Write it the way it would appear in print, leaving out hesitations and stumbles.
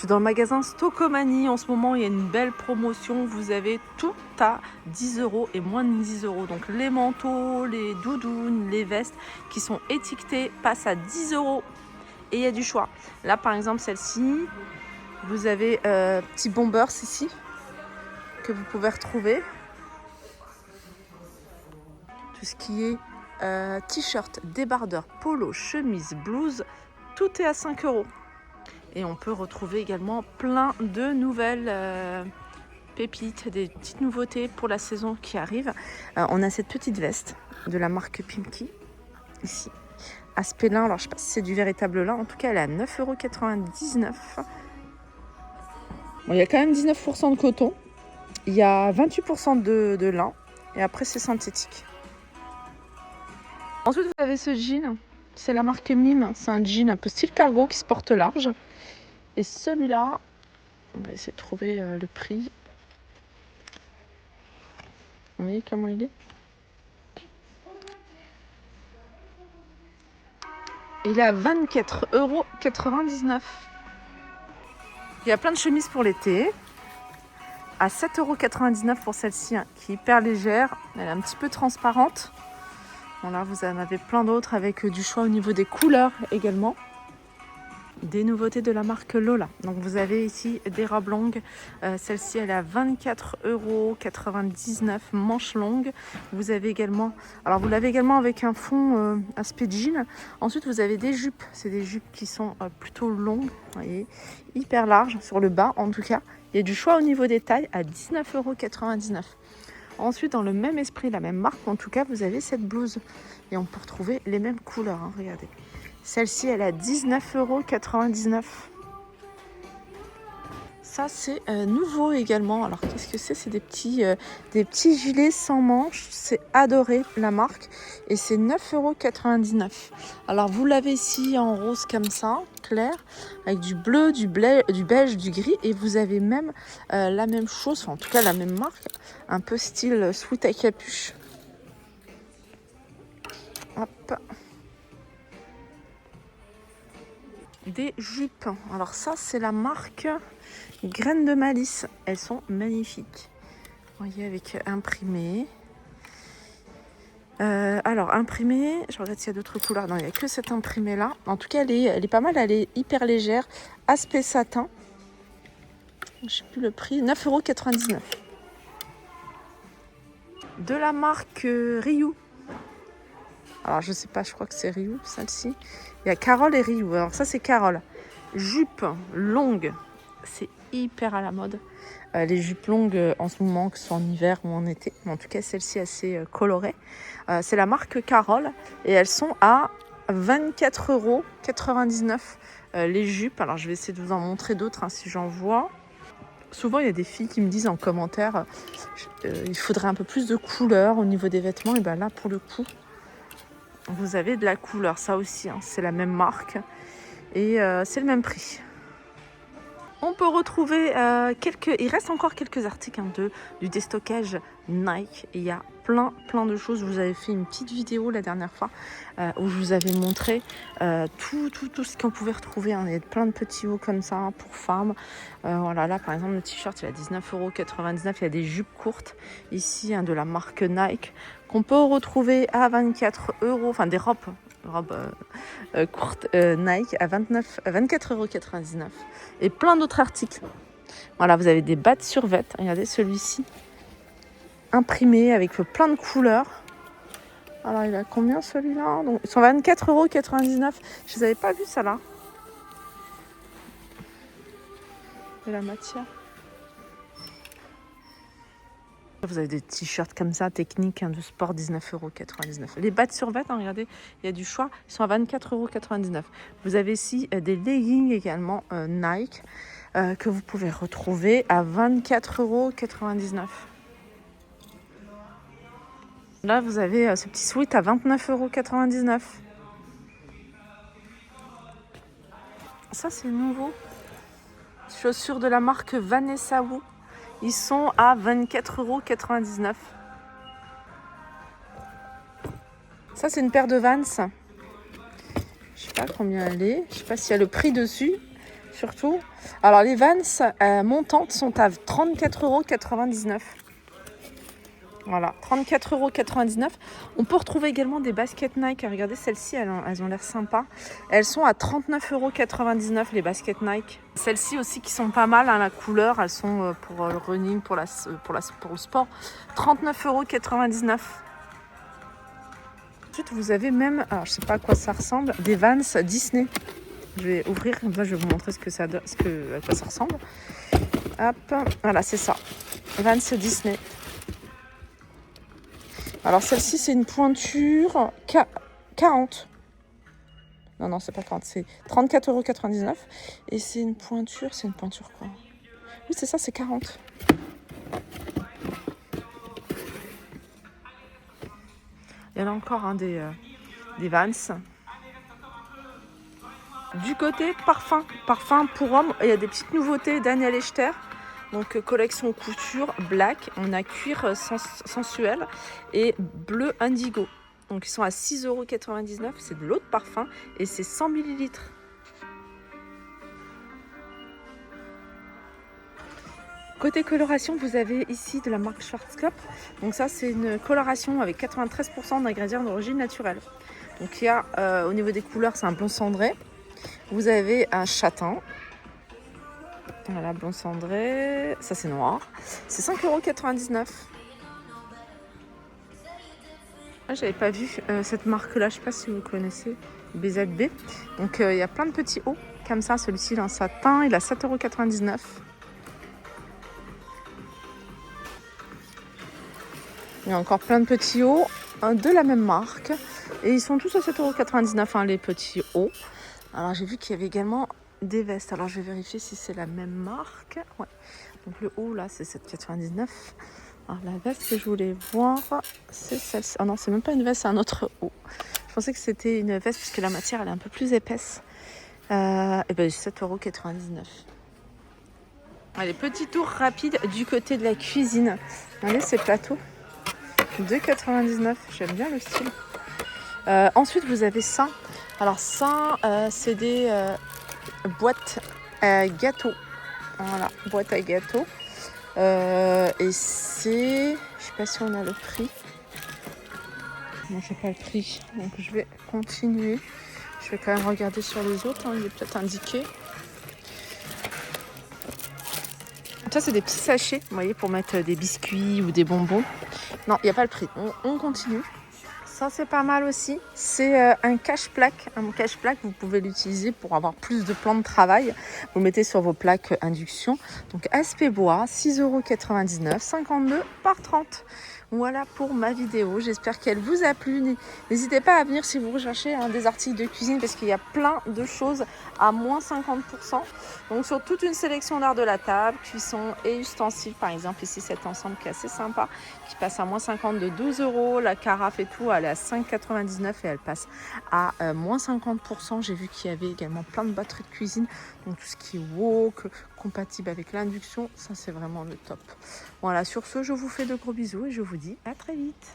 suis dans le magasin Stockomanie. En ce moment, il y a une belle promotion. Vous avez tout à 10 € et moins de 10 €. Donc les manteaux, les doudounes, les vestes qui sont étiquetées passent à 10 €. Et il y a du choix. Là, par exemple, celle-ci, vous avez petit bombers ici que vous pouvez retrouver. Tout ce qui est t-shirt, débardeur, polo, chemise, blouse, tout est à 5 €. Et on peut retrouver également plein de nouvelles pépites, des petites nouveautés pour la saison qui arrive. On a cette petite veste de la marque Pimki, ici. Aspect lin, alors je ne sais pas si c'est du véritable lin, en tout cas elle est à 9,99 €. Bon, il y a quand même 19% de coton, il y a 28% de lin, et après c'est synthétique. Ensuite vous avez ce jean, c'est la marque Mime, c'est un jean un peu style cargo qui se porte large. Et celui-là, on va essayer de trouver le prix. Vous voyez comment il est? Il est à 24,99 €. Il y a plein de chemises pour l'été. À 7,99 € pour celle-ci, hein, qui est hyper légère. Elle est un petit peu transparente. Bon, là, vous en avez plein d'autres avec du choix au niveau des couleurs également. Des nouveautés de la marque Lola. Donc vous avez ici des robes longues. Celle-ci elle est à 24,99 €, manche longue. Vous avez également, alors vous l'avez également avec un fond aspect jean. Ensuite vous avez des jupes. C'est des jupes qui sont plutôt longues, vous voyez, hyper larges sur le bas en tout cas. Il y a du choix au niveau des tailles à 19,99 €. Ensuite dans le même esprit, la même marque, en tout cas vous avez cette blouse. Et on peut retrouver les mêmes couleurs, hein, regardez. Celle-ci, elle est à 19,99 €. Ça, c'est nouveau également. Alors, qu'est-ce que c'est? C'est des petits gilets sans manches. C'est Adoré, la marque. Et c'est 9,99 €. Alors, vous l'avez ici en rose comme ça, clair, avec du bleu, du beige, du gris. Et vous avez même la même chose, enfin, en tout cas la même marque, un peu style sweat à capuche. Hop. Des jupes. Alors ça, c'est la marque Graines de Malice. Elles sont magnifiques. Vous voyez, avec imprimé. Alors, imprimé, je regarde s'il y a d'autres couleurs. Non, il n'y a que cette imprimée-là. En tout cas, elle est pas mal. Elle est hyper légère. Aspect satin. Je ne sais plus le prix. 9,99 €. De la marque Ryu. Alors, je sais pas, je crois que c'est Ryu, celle-ci. Il y a Carole et Ryu. Alors, ça, c'est Carole. Jupe longue. C'est hyper à la mode. Les jupes longues en ce moment, que ce soit en hiver ou en été. Mais en tout cas, celle-ci assez colorée. C'est la marque Carole. Et elles sont à 24,99 €. Les jupes. Alors, je vais essayer de vous en montrer d'autres, hein, si j'en vois. Souvent, il y a des filles qui me disent en commentaire il faudrait un peu plus de couleur au niveau des vêtements. Et bien là, pour le coup, vous avez de la couleur. Ça aussi, hein, c'est la même marque. Et c'est le même prix. On peut retrouver il reste encore quelques articles, hein, du déstockage Nike. Il y a plein de choses. Je vous avais fait une petite vidéo la dernière fois où je vous avais montré tout ce qu'on pouvait retrouver, hein. Il y a plein de petits hauts comme ça, hein, pour femmes. Voilà, là par exemple le t-shirt il est à 19,99 €. Il y a des jupes courtes ici, hein, de la marque Nike qu'on peut retrouver à 24 €. Enfin des robes courte Nike à 24,99 € et plein d'autres articles. Voilà, vous avez des bas de survêt. Regardez celui-ci, imprimé avec plein de couleurs. Alors il a combien celui-là? Donc ils sont 24,99 €. Je les avais pas vus ça là. De la matière. Vous avez des t-shirts comme ça, techniques, hein, de sport, 19,99 €. Les bas de survêt, hein, regardez, il y a du choix, ils sont à 24,99 €. Vous avez ici des leggings également Nike que vous pouvez retrouver à 24,99 €. Là, vous avez ce petit sweat à 29,99 €. Ça, c'est nouveau. Chaussures de la marque Vanessa Wu. Ils sont à 24,99 €. Ça, c'est une paire de Vans. Je sais pas combien elle est. Je sais pas s'il y a le prix dessus. surtout. Alors les Vans montantes sont à 34,99 €. Voilà, 34,99 €. On peut retrouver également des baskets Nike. Regardez, celles-ci, elles ont l'air sympas. Elles sont à 39,99 € les baskets Nike. Celles-ci aussi qui sont pas mal, hein, la couleur, elles sont pour le running, pour le sport. 39,99 €. Ensuite, vous avez même, alors je sais pas à quoi ça ressemble, des Vans Disney. Je vais ouvrir, comme ça je vais vous montrer à quoi ça ressemble. Hop, voilà, c'est ça. Vans Disney. Alors celle-ci, c'est une pointure 40. Non, c'est pas 40, c'est 34,99 €. Et c'est une pointure quoi? Oui, c'est ça, c'est 40. Il y en a encore des Vans. Du côté parfum pour hommes, il y a des petites nouveautés. Daniel Echter, donc collection couture black, on a cuir sensuel et bleu indigo. Donc ils sont à 6,99 €, c'est de l'eau de parfum et c'est 100 ml. Côté coloration, vous avez ici de la marque Schwarzkopf. Donc ça, c'est une coloration avec 93% d'ingrédients d'origine naturelle. Donc il y a au niveau des couleurs, c'est un blond cendré. Vous avez un châtain. Voilà, blond cendré. Ça, c'est noir. C'est 5,99 €. Ah, j'avais pas vu cette marque-là. Je sais pas si vous connaissez. BZB. Donc il y a plein de petits hauts comme ça. Celui-ci, il est en satin. Il a 7,99 €. Il y a encore plein de petits hauts de la même marque. Et ils sont tous à 7,99 €, hein, les petits hauts. Alors j'ai vu qu'il y avait également des vestes. Alors je vais vérifier si c'est la même marque. Ouais. Donc le haut là, c'est 7,99 €. Alors la veste que je voulais voir, c'est celle-ci. Ah non, c'est même pas une veste, c'est un autre haut. Je pensais que c'était une veste parce que la matière elle est un peu plus épaisse. Et ben 7,99 €. Allez, petit tour rapide du côté de la cuisine. Regardez ces plateaux. 2,99 €. J'aime bien le style. Ensuite, vous avez ça. Alors ça, c'est des boîtes à gâteaux. Voilà, boîte à gâteaux. Et c'est... Je sais pas si on a le prix. Non, j'ai pas le prix. Donc je vais continuer. Je vais quand même regarder sur les autres. Hein, il est peut-être indiqué. Ça, c'est des petits sachets, vous voyez, pour mettre des biscuits ou des bonbons. Non, il n'y a pas le prix. On continue. Ça, c'est pas mal aussi. C'est un cache-plaque. Un cache-plaque, vous pouvez l'utiliser pour avoir plus de plans de travail. Vous le mettez sur vos plaques induction. Donc, aspect bois, 6,99 €, 52 par 30. Voilà pour ma vidéo. J'espère qu'elle vous a plu. N'hésitez pas à venir si vous recherchez des articles de cuisine parce qu'il y a plein de choses à moins 50%. Donc, sur toute une sélection d'art de la table, cuisson et ustensiles. Par exemple, ici, cet ensemble qui est assez sympa, qui passe à moins 50 de 12 €. La carafe et tout, elle est à 5,99 € et elle passe à moins 50%. J'ai vu qu'il y avait également plein de batteries de cuisine. Donc, tout ce qui est wok, compatible avec l'induction, ça, c'est vraiment le top. Voilà, sur ce, je vous fais de gros bisous et je vous dis à très vite.